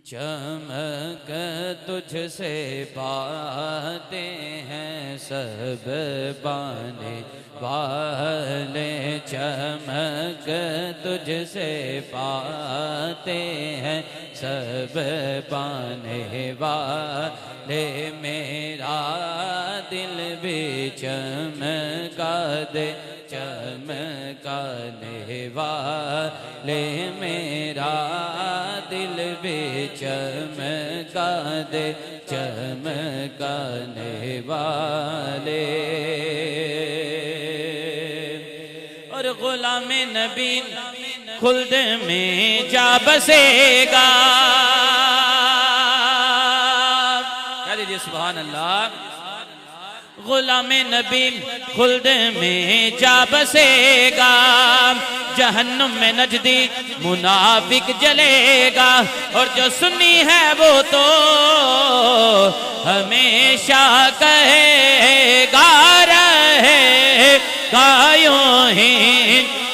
चमक तुझसे पाते हैं सब पाने वाले, चमक तुझसे पाते हैं सब पाने वाले। मेरा दिल भी चमका दे चमकाने वाले, मेरा दिल भी चमका दे चमकाने वाले। और गुलाम नबी खुल्द में जा बसेगा। कह दीजिए सुभान अल्लाह। गुलाम नबी खुल्द में जा बसेगा, जहन्नुम में नजदी मुनाफिक जलेगा। और जो सुन्नी है वो तो हमेशा कहेगा रहेगा यूं ही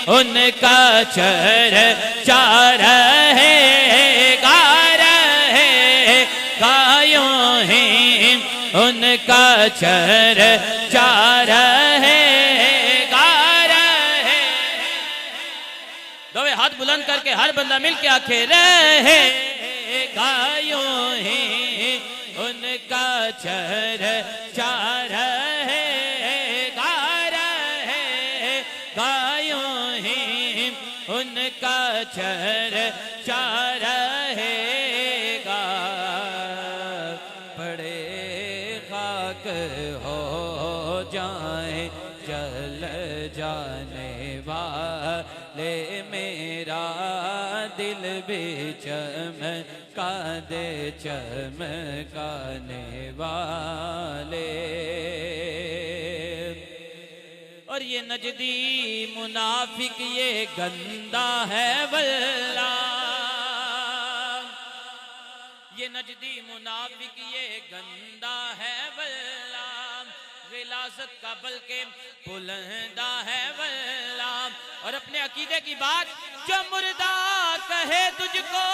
उनका चर्चा रहेगा रहेगा यूं ही उनका चर्चा रहेगा रहे। दोवे हाथ बुलंद करके हर बंदा मिल के आखे रहेगा यूं ही उनका चर्चा रहेगा रहेगा यूं ही उनका चर्चा रहेगा। पड़े खाक हो जाए जल जाने वाले, मेरा दिल भी चमका दे चमकाने वाले। और ये नजदी मुनाफिक ये गंदा है वल्ला, ये नजदी मुनाफिक ये गंदा है वल्ला। गिलासत का बल्कि बुलंदा है वल्ला। और अपने अकीदे की बात जो मुर्दा कहे तुझको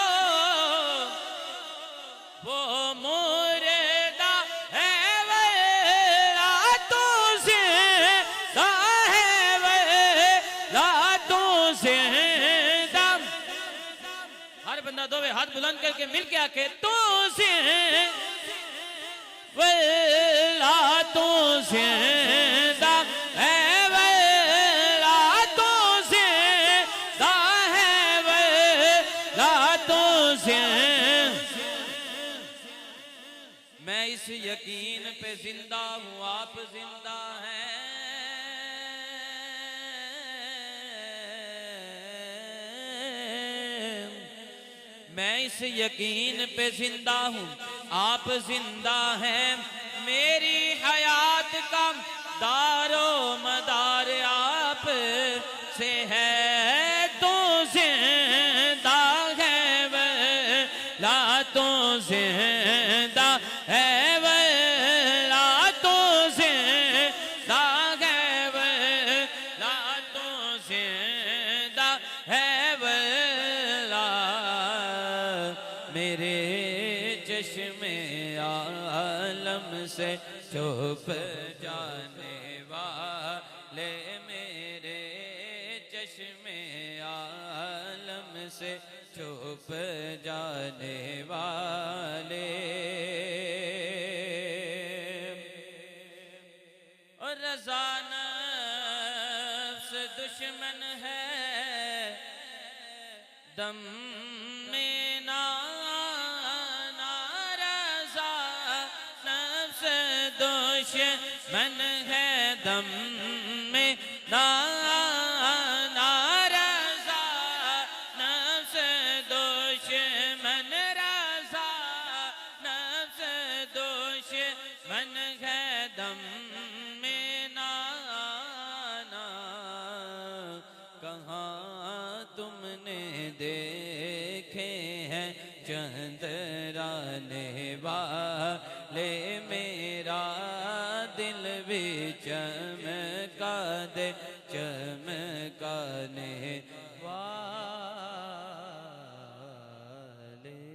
वो मुर्दा है वल्ला। तू जिंदा है वल्ला, तू जिंदा। हर बंदा दोवे हाथ बुलंद करके मिल के आके तू वल्ला तू जिंदा है वल्ला, तू जिंदा है वल्ला, तू जिंदा। मैं इस यकीन पे जिंदा हूँ आप जिंदा हैं। मैं इस यकीन पे जिंदा हूँ आप जिंदा हैं। मेरी हयात का दारो मदार आप से है, तो जिंदा है वल्ला, तो जिंदा है वल्ला, तो जिंदा है वल्ला, तो जिंदा है वल्ला। मेरे चश्मे आलम से छुप जाने वाले, मेरे चश्मे आलम से छुप जाने वाले। और रज़ा नफ्स दुश्मन है दम में दुश्मन है दम में नारज़ा नफ्स दुश्मन रज़ा नफ्स दुश्मन है दम में नाना। कहाँ तुमने देखे हैं चंद्राने वाले, मेरा दिल भी चमका वाले